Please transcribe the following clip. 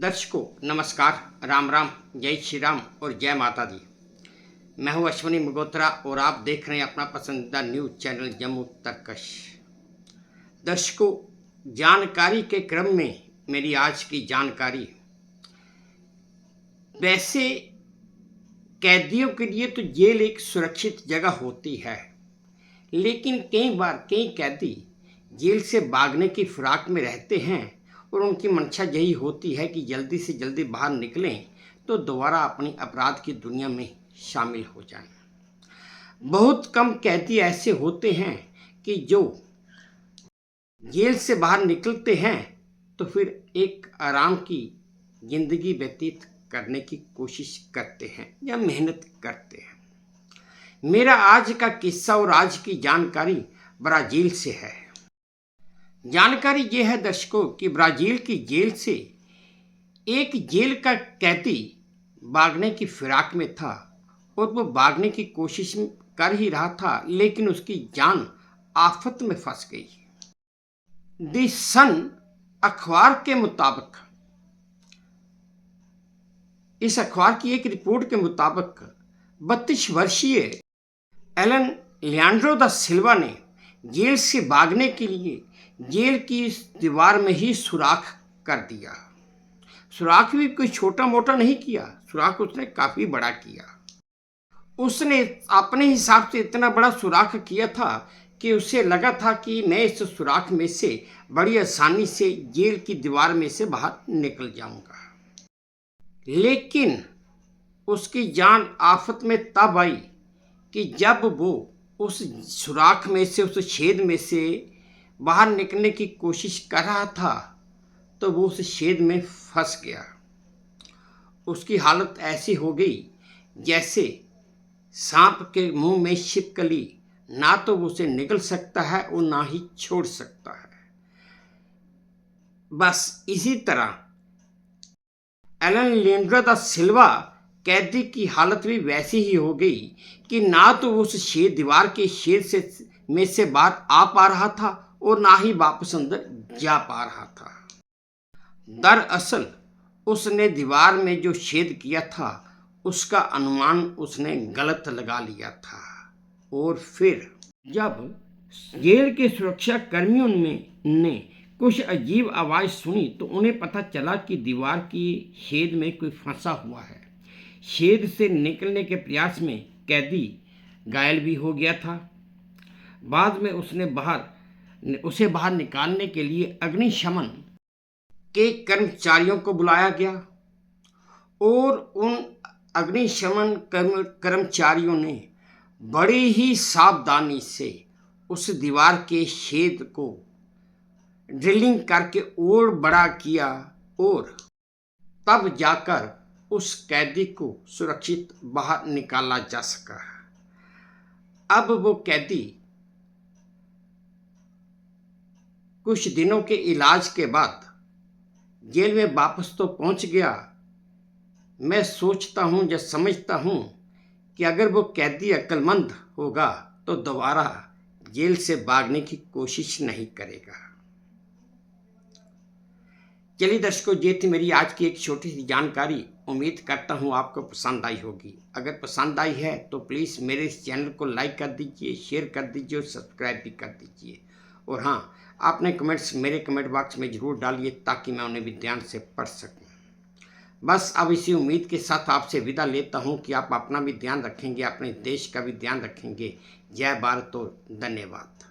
दर्शकों नमस्कार, राम राम, जय श्री राम और जय माता दी। मैं हूं अश्विनी मगोत्रा और आप देख रहे हैं अपना पसंदीदा न्यूज चैनल जम्मू तर्कश। दर्शकों, जानकारी के क्रम में मेरी आज की जानकारी, वैसे कैदियों के लिए तो जेल एक सुरक्षित जगह होती है, लेकिन कई बार कई कैदी जेल से भागने की फिराक में रहते हैं और उनकी मंशा यही होती है कि जल्दी से जल्दी बाहर निकलें तो दोबारा अपनी अपराध की दुनिया में शामिल हो जाएं। बहुत कम कैदी ऐसे होते हैं कि जो जेल से बाहर निकलते हैं तो फिर एक आराम की जिंदगी व्यतीत करने की कोशिश करते हैं या मेहनत करते हैं। मेरा आज का किस्सा और आज की जानकारी ब्राज़ील से है। जानकारी यह है दर्शकों कि ब्राज़ील की जेल से एक जेल का कैदी भागने की फिराक में था और वो भागने की कोशिश कर ही रहा था, लेकिन उसकी जान आफत में फंस गई। द सन अखबार के मुताबिक, इस अखबार की एक रिपोर्ट के मुताबिक 32 वर्षीय एलन लियांड्रो दा सिल्वा ने जेल से भागने के लिए जेल की इस दीवार में ही सुराख कर दिया। सुराख भी कोई छोटा मोटा नहीं किया, सुराख उसने काफी बड़ा किया। उसने अपने हिसाब से इतना बड़ा सुराख किया था कि उसे लगा था कि मैं इस सुराख में से बड़ी आसानी से जेल की दीवार में से बाहर निकल जाऊंगा। लेकिन उसकी जान आफत में तब आई कि जब वो उस सुराख में से, उस छेद में से बाहर निकलने की कोशिश कर रहा था तो वो उस छेद में फंस गया। उसकी हालत ऐसी हो गई जैसे सांप के मुंह में छिपकली, ना तो वो उसे निकल सकता है और ना ही छोड़ सकता है। बस इसी तरह एलन लियांड्रो दा सिल्वा कैदी की हालत भी वैसी ही हो गई कि ना तो वो उस दीवार के छेद से में से बाहर आ पा रहा था और ना ही वापस अंदर जा पा रहा था। दरअसल उसने दीवार में जो छेद किया था उसका अनुमान उसने गलत लगा लिया था। और फिर जब जेल के सुरक्षा कर्मियों ने कुछ अजीब आवाज़ सुनी तो उन्हें पता चला कि दीवार की छेद में कोई फंसा हुआ है। छेद से निकलने के प्रयास में कैदी घायल भी हो गया था। बाद में उसे बाहर निकालने के लिए अग्निशमन के कर्मचारियों को बुलाया गया और उन अग्निशमन कर्मचारियों ने बड़ी ही सावधानी से उस दीवार के छेद को ड्रिलिंग करके और बड़ा किया और तब जाकर उस कैदी को सुरक्षित बाहर निकाला जा सका। अब वो कैदी कुछ दिनों के इलाज के बाद जेल में वापस तो पहुंच गया। मैं सोचता हूं या समझता हूं कि अगर वो कैदी अक्लमंद होगा तो दोबारा जेल से भागने की कोशिश नहीं करेगा। चलिए दर्शकों, ये थी मेरी आज की एक छोटी सी जानकारी। उम्मीद करता हूँ आपको पसंद आई होगी। अगर पसंद आई है तो प्लीज़ मेरे इस चैनल को लाइक कर दीजिए, शेयर कर दीजिए और सब्सक्राइब भी कर दीजिए। और हाँ, आपने कमेंट्स मेरे कमेंट बॉक्स में ज़रूर डालिए ताकि मैं उन्हें भी ध्यान से पढ़ सकूँ। बस अब इसी उम्मीद के साथ आपसे विदा लेता हूँ कि आप अपना भी ध्यान रखेंगे, अपने देश का भी ध्यान रखेंगे। जय भारत और धन्यवाद।